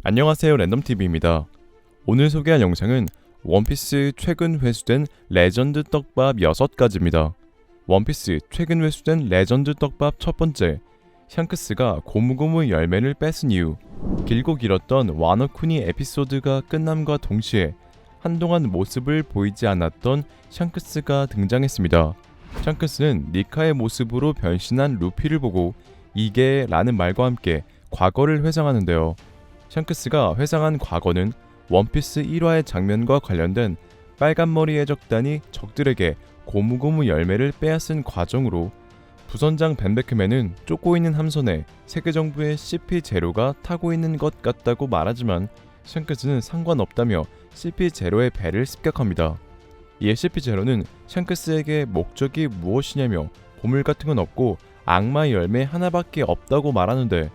안녕하세요, 랜덤TV입니다. 오늘 소개할 영상은 원피스 최근 회수된 레전드 떡밥 6가지입니다. 원피스 최근 회수된 레전드 떡밥 첫 번째, 샹크스가 고무고무 열매를 뺏은 이유. 길고 길었던 와노쿠니 에피소드가 끝남과 동시에 한동안 모습을 보이지 않았던 샹크스가 등장했습니다. 샹크스는 니카의 모습으로 변신한 루피를 보고 이게 라는 말과 함께 과거를 회상하는데요. 샹크스가 회상한 과거는 원피스 1화의 장면과 관련된 빨간머리 해적단이 적들에게 고무고무 열매를 빼앗은 과정으로, 부선장 벤베크맨은 쫓고 있는 함선에 세계정부의 CP0가 타고 있는 것 같다고 말하지만 샹크스는 상관없다며 CP0의 배를 습격합니다. 이에 CP0는 샹크스에게 목적이 무엇이냐며 보물 같은 건 없고 악마 열매 하나밖에 없다고 말하는데,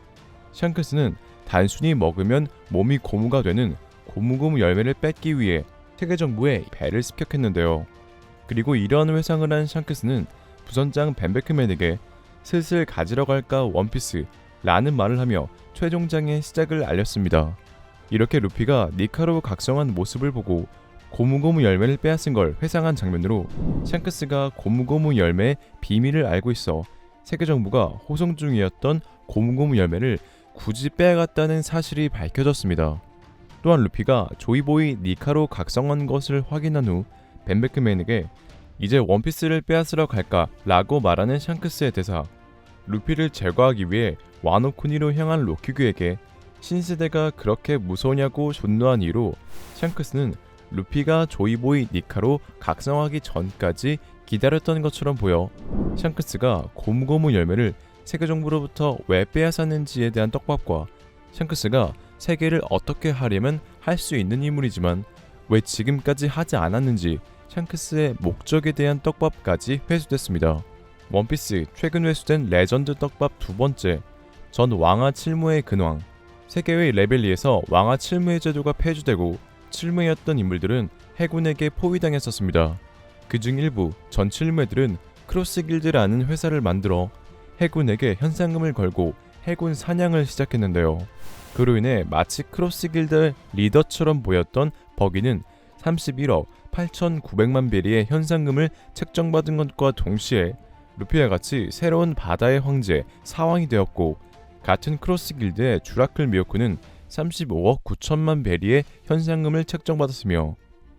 샹크스는 단순히 먹으면 몸이 고무가 되는 고무고무 열매를 뺏기 위해 세계정부의 배를 습격했는데요. 그리고 이러한 회상을 한 샹크스는 부선장 벤베크맨에게 슬슬 가지러 갈까 원피스 라는 말을 하며 최종장의 시작을 알렸습니다. 이렇게 루피가 니카로 각성한 모습을 보고 고무고무 열매를 빼앗은 걸 회상한 장면으로 샹크스가 고무고무 열매의 비밀을 알고 있어 세계정부가 호송 중이었던 고무고무 열매를 굳이 빼앗았다는 사실이 밝혀졌습니다. 또한 루피가 조이보이 니카로 각성한 것을 확인한 후 벤베크맨에게 이제 원피스를 빼앗으러 갈까? 라고 말하는 샹크스의 대사. 루피를 제거하기 위해 와노쿠니로 향한 로키규에게 신세대가 그렇게 무서우냐고 존노한 이유로 샹크스는 루피가 조이보이 니카로 각성하기 전까지 기다렸던 것처럼 보여 샹크스가 고무고무 열매를 세계정부로부터 왜 빼앗았는지에 대한 떡밥과 샹크스가 세계를 어떻게 하려면 할 수 있는 인물이지만 왜 지금까지 하지 않았는지 샹크스의 목적에 대한 떡밥까지 회수됐습니다. 원피스 최근 회수된 레전드 떡밥 두 번째, 전 왕아 칠무의 근황. 세계의 레벨리에서 왕아 칠무의 제도가 폐지되고 칠무였던 인물들은 해군에게 포위당했었습니다. 그중 일부 전 칠무애들은 크로스길드라는 회사를 만들어 해군에게 현상금을 걸고 해군 사냥을 시작했는데요. 그로 인해 마치 크로스길드의 리더처럼 보였던 버기는 31억 8,900만 베리의 현상금을 책정받은 것과 동시에 루피와 같이 새로운 바다의 황제 사왕이 되었고, 같은 크로스길드의 주라클 미호크는 35억 9천만 베리의 현상금을 책정받았으며,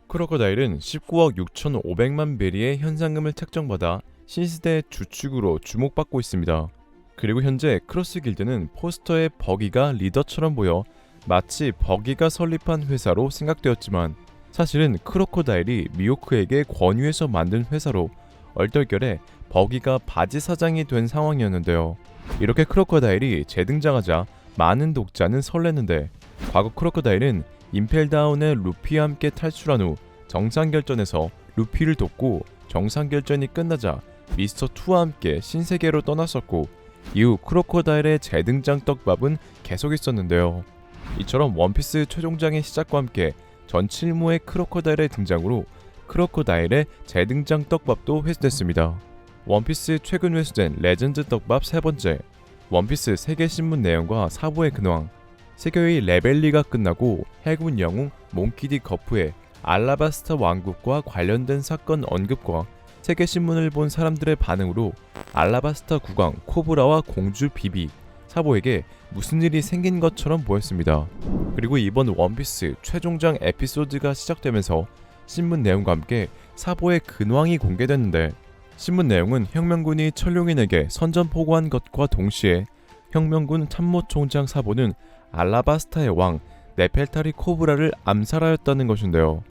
크로커다일은 19억 6,500만 베리의 현상금을 책정받아 신시대의 주축으로 주목받고 있습니다. 그리고 현재 크로스길드는 포스터의 버기가 리더처럼 보여 마치 버기가 설립한 회사로 생각되었지만 사실은 크로커다일이 미호크에게 권유해서 만든 회사로 얼떨결에 버기가 바지 사장이 된 상황이었는데요. 이렇게 크로커다일이 재등장하자 많은 독자는 설레는데, 과거 크로커다일은 임펠다운의 루피와 함께 탈출한 후 정상결전에서 루피를 돕고 정상결전이 끝나자 미스터2와 함께 신세계로 떠났었고, 이후 크로커다일의 재등장 떡밥은 계속 있었는데요. 이처럼 원피스 최종장의 시작과 함께 전 칠무의 크로커다일의 등장으로 크로커다일의 재등장 떡밥도 회수됐습니다. 원피스 최근 회수된 레전드 떡밥 세 번째, 원피스 세계신문 내용과 사보의 근황. 세계의 레벨리가 끝나고 해군 영웅 몽키디 거프의 알라바스타 왕국과 관련된 사건 언급과 세계신문을 본 사람들의 반응으로 알라바스타 국왕 코브라와 공주 비비, 사보에게 무슨 일이 생긴 것처럼 보였습니다. 그리고 이번 원피스 최종장 에피소드가 시작되면서 신문 내용과 함께 사보의 근황이 공개됐는데, 신문 내용은 혁명군이 천룡인에게 선전포고한 것과 동시에 혁명군 참모총장 사보는 알라바스타의 왕 네펠타리 코브라를 암살하였다는 것인데요.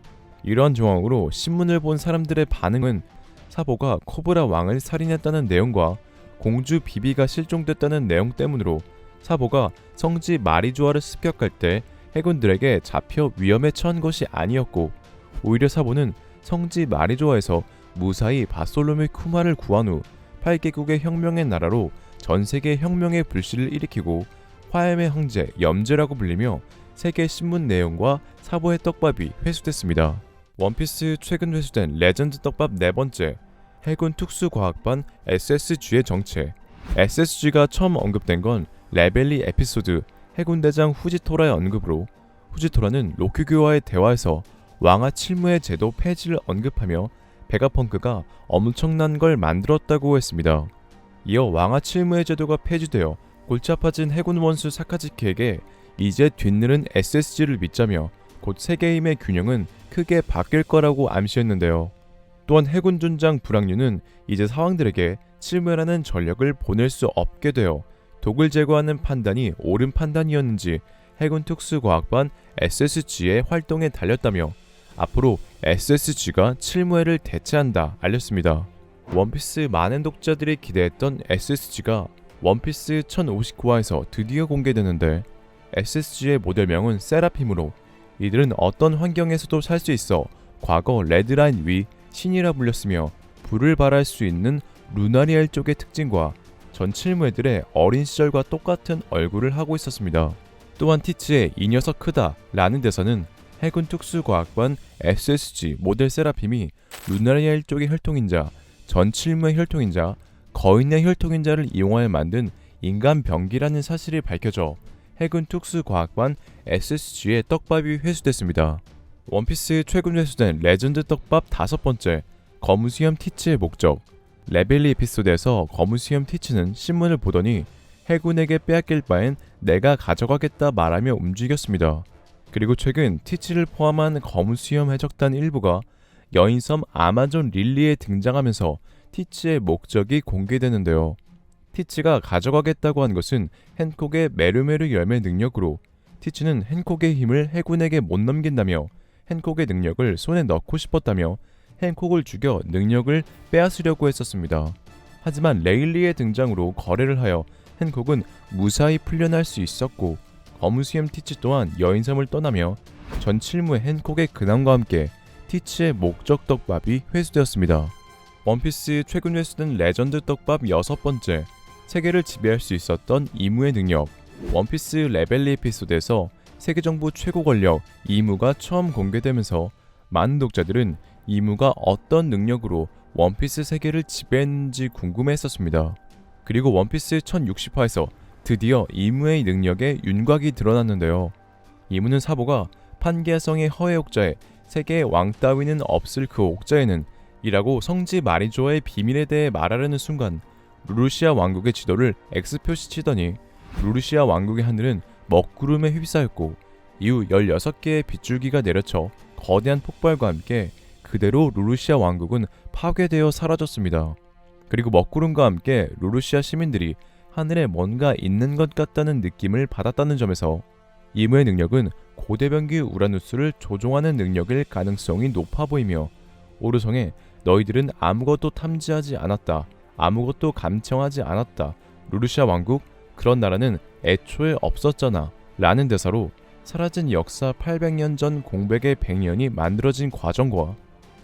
이러한 정황으로 신문을 본 사람들의 반응은 사보가 코브라 왕을 살인했다는 내용과 공주 비비가 실종됐다는 내용 때문으로 사보가 성지 마리조아를 습격할 때 해군들에게 잡혀 위험에 처한 것이 아니었고, 오히려 사보는 성지 마리조아에서 무사히 바솔로메 쿠마를 구한 후 8개국의 혁명의 나라로 전세계 혁명의 불씨를 일으키고 화염의 황제 염제라고 불리며 세계 신문 내용과 사보의 떡밥이 회수됐습니다. 원피스 최근 회수된 레전드 떡밥 네 번째, 해군 특수과학반 SSG의 정체. SSG가 처음 언급된 건 레벨리 에피소드 해군대장 후지토라의 언급으로 후지토라는 로큐교와의 대화에서 왕아 칠무의 제도 폐지를 언급하며 베가펑크가 엄청난 걸 만들었다고 했습니다. 이어 왕아 칠무의 제도가 폐지되어 골치 아파진 해군 원수 사카즈키에게 이제 뒤늦은 SSG를 믿자며 곧 세계 힘의 균형은 크게 바뀔 거라고 암시했는데요. 또한 해군 준장 불황류는 이제 사왕들에게 칠무라는 전력을 보낼 수 없게 되어 독을 제거하는 판단이 옳은 판단이었는지 해군 특수과학반 SSG의 활동에 달렸다며 앞으로 SSG가 칠무회를 대체한다 알렸습니다. 원피스 많은 독자들이 기대했던 SSG가 원피스 1059화에서 드디어 공개되는데 SSG의 모델명은 세라핌으로 이들은 어떤 환경에서도 살 수 있어 과거 레드라인 위 신이라 불렸으며 불을 발할 수 있는 루나리엘 쪽의 특징과 전 칠무애들의 어린 시절과 똑같은 얼굴을 하고 있었습니다. 또한 티츠의 이 녀석 크다 라는 대사는 해군 특수과학반 SSG 모델 세라핌이 루나리엘 쪽의 혈통인자, 전 칠무의 혈통인자, 거인의 혈통인자를 이용하여 만든 인간 병기라는 사실이 밝혀져 해군 특수과학반 SSG의 떡밥이 회수됐습니다. 원피스 최근 회수된 레전드 떡밥 5번째, 거무수염 티츠의 목적. 레벨리 에피소드에서 거무수염 티츠는 신문을 보더니 해군에게 빼앗길 바엔 내가 가져가겠다 말하며 움직였습니다. 그리고 최근 티츠를 포함한 거무수염 해적단 일부가 여인섬 아마존 릴리에 등장하면서 티츠의 목적이 공개되는데요. 티츠가 가져가겠다고 한 것은 헨콕의 메르메르 열매 능력으로 티츠는 헨콕의 힘을 해군에게 못 넘긴다며 헨콕의 능력을 손에 넣고 싶었다며 헨콕을 죽여 능력을 빼앗으려고 했었습니다. 하지만 레일리의 등장으로 거래를 하여 헨콕은 무사히 풀려날 수 있었고 거무수염 티츠 또한 여인섬을 떠나며 전 칠무의 헨콕의 근황과 함께 티츠의 목적 떡밥이 회수되었습니다. 원피스 최근 회수된 레전드 떡밥 6번째, 세계를 지배할 수 있었던 이무의 능력. 원피스 레벨리 에피소드에서 세계정부 최고 권력 이무가 처음 공개되면서 많은 독자들은 이무가 어떤 능력으로 원피스 세계를 지배했는지 궁금해했었습니다. 그리고 원피스 1060화에서 드디어 이무의 능력에 윤곽이 드러났는데요. 이무는 사보가 판게아성의 허의 옥자에 세계의 왕 따위는 없을 그 옥자에는 이라고 성지 마리조아의 비밀에 대해 말하려는 순간 루루시아 왕국의 지도를 X표시 치더니 루루시아 왕국의 하늘은 먹구름에 휩싸였고 이후 16개의 빗줄기가 내려쳐 거대한 폭발과 함께 그대로 루루시아 왕국은 파괴되어 사라졌습니다. 그리고 먹구름과 함께 루루시아 시민들이 하늘에 뭔가 있는 것 같다는 느낌을 받았다는 점에서 이무의 능력은 고대병기 우라누스를 조종하는 능력일 가능성이 높아 보이며 오르성에 너희들은 아무것도 탐지하지 않았다. 아무것도 감청하지 않았다. 루루시아 왕국? 그런 나라는 애초에 없었잖아. 라는 대사로 사라진 역사 800년 전 공백의 100년이 만들어진 과정과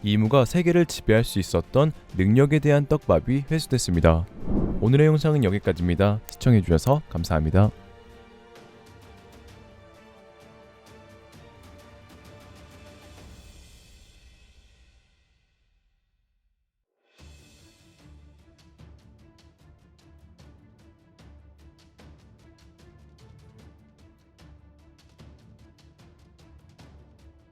이무가 세계를 지배할 수 있었던 능력에 대한 떡밥이 회수됐습니다. 오늘의 영상은 여기까지입니다. 시청해주셔서 감사합니다.